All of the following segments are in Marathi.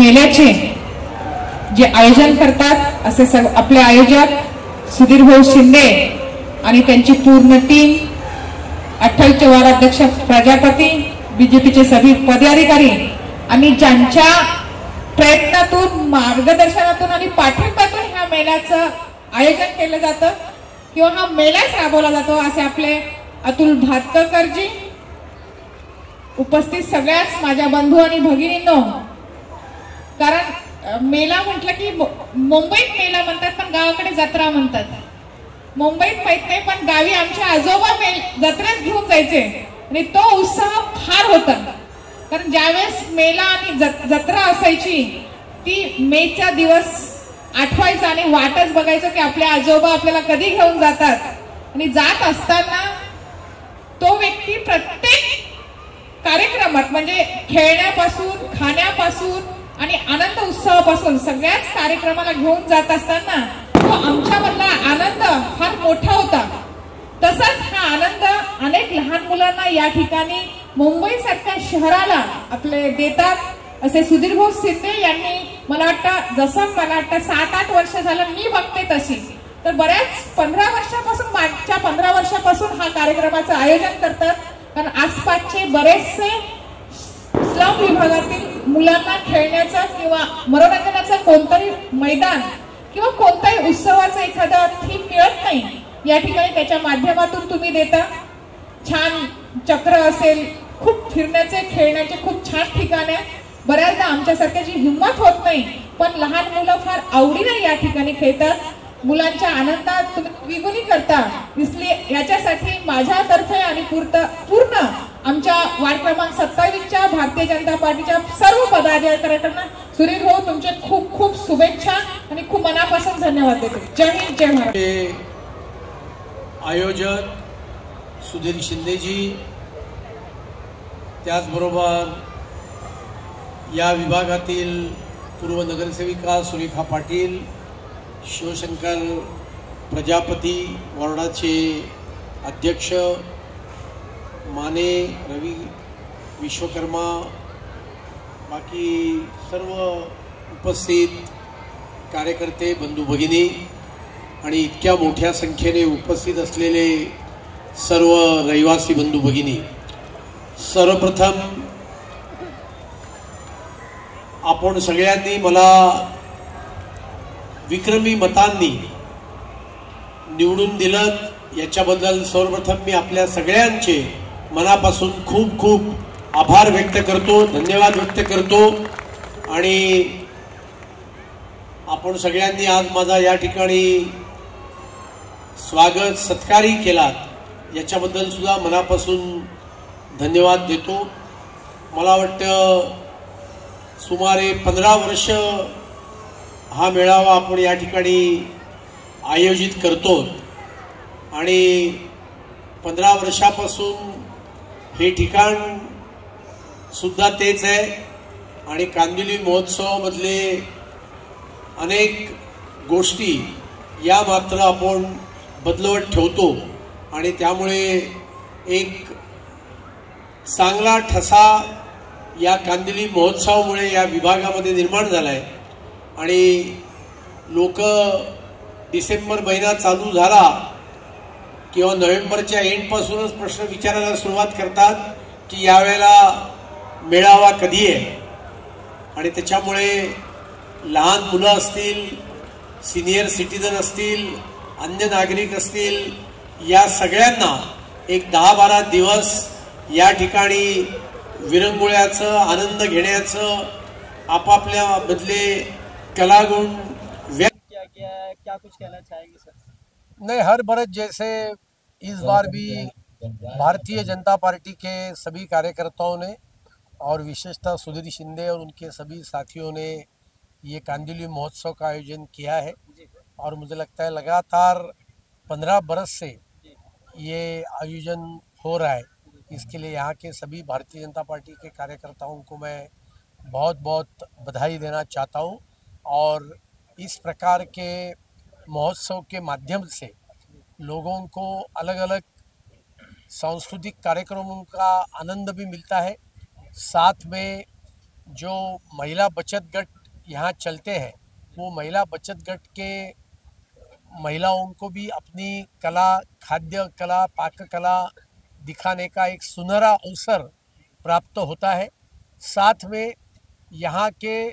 मेल्याचे जे आयोजन करतात असे आपले आयोजक सुधीर भाऊ शिंदे आणि त्यांची पूर्ण टीम, अठ्ठल चौहाराध्यक्ष प्रजापती, बीजेपीचे सभी पदाधिकारी आणि ज्यांच्या प्रयत्नातून, मार्गदर्शनातून आणि पाठिंब्यातून ह्या मेळ्याचं आयोजन केलं जातं किंवा हा मेळाच राबवला जातो असे आपले अतुल भातकरजी, उपस्थित सगळ्याच माझ्या बंधू आणि भगिनींनो. कारण मेला म्हटलं की मुंबईत मेला म्हणतात पण गावाकडे जत्रा म्हणतात. मुंबईत माहित नाही पण गावी आमच्या आजोबा जत्रेत घेऊन जायचे आणि तो उत्साह फार होता. कारण ज्यावेळेस मेला आणि जत्रा असायची ती मेचा दिवस आठवायचा आणि वाटच बघायचं की आपले आजोबा आपल्याला कधी घेऊन जातात. आणि जात असताना तो व्यक्ती प्रत्येक कार्यक्रमात म्हणजे खेळण्यापासून, खाण्यापासून आणि आनंद उत्सवापासून सगळ्याच कार्यक्रमाला घेऊन जात असताना तो आमच्यामधला आनंद फार मोठा होता. तसाच हा आनंद अनेक लहान मुलांना या ठिकाणी मुंबई सारख्या शहराला आपले देतात. असे सुधीर भाऊ शिंदे यांनी मला वाटतं 7-8 वर्ष झालं मी बघते तशी, तर बऱ्याच 15 वर्षापासून, मागच्या 15 वर्षापासून हा कार्यक्रमाचं आयोजन करतात. कारण आसपासचे बरेचसे स्लम विभागातील मुलांना खेळण्याचा किंवा मनोरंजनाचं कोणतंही मैदान किंवा कोणत्याही उत्सवाचं एखादा थीम मिळत नाही. या ठिकाणी त्याच्या माध्यमातून तुम्ही देता. छान चक्र असेल, खूप फिरण्याचे, खेळण्याचे खूप छान ठिकाण आहे. बऱ्याचदा आमच्यासारख्याची हिंमत होत नाही पण लहान मुलं फार आवडीने या ठिकाणी खेळतात. मुलांच्या आनंदात तुम्ही द्विगुणी करता. इसलिए याच्यासाठी माझ्यातर्फे आणि पूर्ण आमच्या वार्ड क्रमांक 27च्या भारतीय जनता पार्टीच्या सर्व पदाधिकाऱ्यांना सुधीर भाऊ तुमचे खूप खूप शुभेच्छा आणि खूप मनापासून धन्यवाद देते. जय हिंद, जय महाराष्ट्र. आयोजक सुधीर शिंदेजी, त्याचबरोबर या विभागातील पूर्व नगरसेविका सुरेखा पाटील, शिवशंकर प्रजापती, वॉर्डाचे अध्यक्ष माने, रवी विश्वकर्मा, बाकी सर्व उपस्थित कार्यकर्ते, बंधू भगिनी आणि इतक्या मोठ्या संख्येने उपस्थित असलेले सर्व रहिवासी बंधू भगिनी, सर्वप्रथम आपण सगळ्यांनी मला विक्रमी मतांनी निवडून दिलं याच्याबद्दल सर्वप्रथम मी आपल्या सगळ्यांचे मनापासून खूप खूप आभार व्यक्त करतो, धन्यवाद व्यक्त करतो. आणि आपण सगळ्यांनी आज माझा या ठिकाणी स्वागत सत्कारही केलात याच्याबद्दल सुद्धा मनापासून धन्यवाद देतो. मला वाटतं सुमारे 15 वर्ष हा मेळावा आपण या ठिकाणी आयोजित करतो आणि 15 वर्षापासून हे ठिकाण सुद्धा तेच आहे. आणि कांदिवली महोत्सवामधले अनेक गोष्टी या मात्र आपण बदलवत ठेवतो आणि त्यामुळे एक चांगला ठसा या कांदिवली महोत्सवामुळे या विभागामध्ये निर्माण झालाय. आणि लोक डिसेंबर महिना चालू झाला किंवा नोव्हेंबरच्या एंडपासूनच प्रश्न विचारायला सुरुवात करतात की यावेळेला मेळावा कधी आहे. आणि त्याच्यामुळे लहान मुलं असतील, सिनियर सिटीजन असतील, अन्य नागरिक असतील, या सगळ्यांना एक 10-12 दिवस या ठिकाणी विरंगुळ्याचं, आनंद घेण्याचं, आपापल्या बदले कलागुण क्या कुछ कहना चाहेंगे सर? नहीं, हर बरस जैसे इस बार भी भारतीय जनता पार्टी के सभी कार्यकर्ताओं ने और विशेषतः सुधीर शिंदे और उनके सभी साथियों ने ये कांदिवली महोत्सव का आयोजन किया है. और मुझे लगता है लगातार 15 बरस से ये आयोजन हो रहा है. इसके लिए यहाँ के सभी भारतीय जनता पार्टी के कार्यकर्ताओं को मैं बहुत बहुत बधाई देना चाहता हूँ. और इस प्रकार के महोत्सव के माध्यम से लोगों को अलग अलग सांस्कृतिक कार्यक्रमों का आनंद भी मिलता है, साथ में जो महिला बचत गट यहाँ चलते हैं, वो महिला बचत गट के महिलाओं को भी अपनी कला, खाद्य कला, पाक कला दिखाने का एक सुनहरा अवसर प्राप्त होता है। साथ में यहाँ के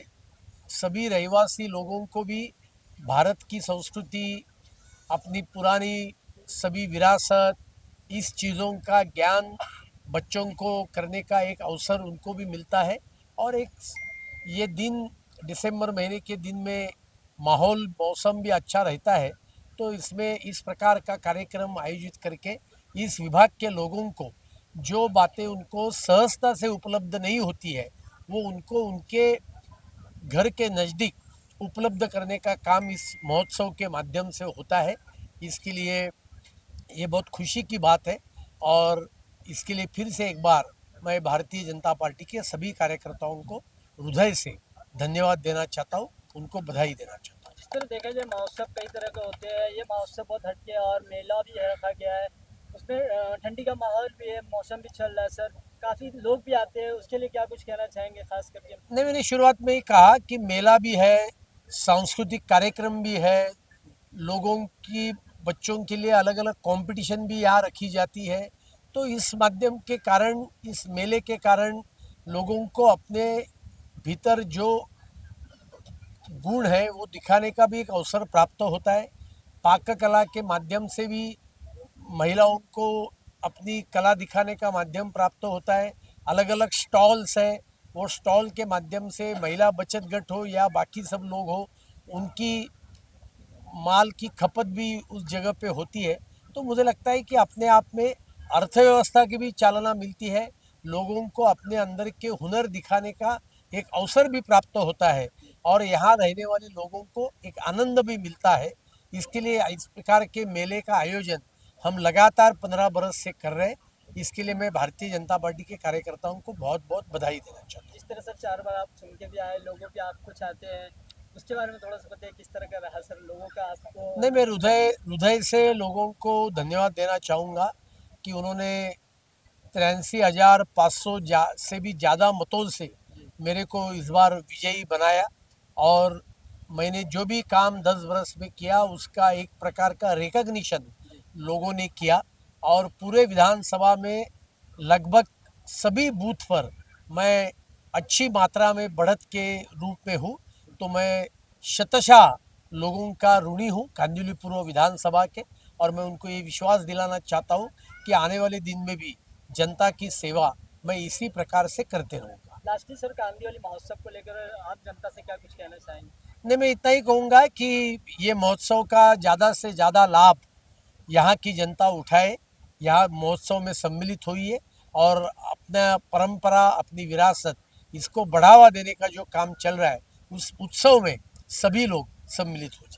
सभी रहवासी लोगों को भी भारत की संस्कृति, अपनी पुरानी सभी विरासत, इस चीज़ों का ज्ञान बच्चों को करने का एक अवसर उनको भी मिलता है। और एक ये दिन, दिसंबर महीने के दिन में माहौल, मौसम भी अच्छा रहता है, तो इसमें इस प्रकार का कार्यक्रम आयोजित करके इस विभाग के लोगों को जो बातें उनको सहजता से उपलब्ध नहीं होती है, वो उनको उनके घर के नज़दीक उपलब्ध करने का काम इस महोत्सव के माध्यम से होता है। इसके लिए ये बहुत खुशी की बात है और इसके लिए फिर से एक बार मैं भारतीय जनता पार्टी के सभी कार्यकर्ताओं को हृदय से धन्यवाद देना चाहता हूँ, उनको बधाई देना चाहता हूँ। जिस तरह देखा जाए महोत्सव कई तरह के होते हैं, ये महोत्सव बहुत हटके है और मेला भी रखा गया है। उसमें ठंडी का माहौल भी है, मौसम भी चल रहा है सर, काफ़ी लोग भी आते हैं, उसके लिए क्या कुछ कहना चाहेंगे खास करके? नहीं, मैंने शुरुआत में ही कहा कि मेला भी है, सांस्कृतिक कार्यक्रम भी है, लोगों की, बच्चों के लिए अलग अलग कंपटीशन भी यहाँ रखी जाती है। तो इस माध्यम के कारण, इस मेले के कारण लोगों को अपने भीतर जो गुण है वो दिखाने का भी एक अवसर प्राप्त होता है। पाक कला के माध्यम से भी महिलाओं को अपनी कला दिखाने का माध्यम प्राप्त होता है। अलग अलग स्टॉल्स है, वो स्टॉल के माध्यम से महिला बचत गट हो या बाकी सब लोग हो, उनकी माल की खपत भी उस जगह पे होती है। तो मुझे लगता है कि अपने आप में अर्थव्यवस्था की भी चालना मिलती है, लोगों को अपने अंदर के हुनर दिखाने का एक अवसर भी प्राप्त होता है और यहाँ रहने वाले लोगों को एक आनंद भी मिलता है। इसके लिए इस प्रकार के मेले का आयोजन हम लगातार 15 बरस से कर रहे हैं। इसके लिए मैं भारतीय जनता पार्टी के कार्यकर्ताओं को बहुत बहुत बधाई देना चाहता हूँ। जिस तरह से 4 बार आप सुन के भी आए, लोगों भी आपको चाहते हैं, उसके बारे में थोड़ा सा बताइए, किस तरह का रहा सर लोगों का आपको? नहीं, मैं हृदय से लोगों को धन्यवाद देना चाहूँगा कि उन्होंने 83,500 से भी ज़्यादा मतों से मेरे को इस बार विजयी बनाया और मैंने जो भी काम 10 बरस में किया उसका एक प्रकार का रिकग्निशन लोगों ने किया और पूरे विधानसभा में लगभग सभी बूथ पर मैं अच्छी मात्रा में बढ़त के रूप में हूँ। तो मैं शतशः लोगों का ऋणी हूँ कांदिवली पूर्व विधानसभा के, और मैं उनको ये विश्वास दिलाना चाहता हूँ कि आने वाले दिन में भी जनता की सेवा मैं इसी प्रकार से करते रहूँगा। लास्टली सर, कांदिवली महोत्सव को लेकर आप जनता से क्या कुछ कहना चाहेंगे? नहीं, मैं इतना ही कहूँगा कि ये महोत्सव का ज़्यादा से ज़्यादा लाभ यहाँ की जनता उठाए, यहाँ महोत्सव में सम्मिलित हुई है और अपना परंपरा, अपनी विरासत, इसको बढ़ावा देने का जो काम चल रहा है उस उत्सव में सभी लोग सम्मिलित हो जाए।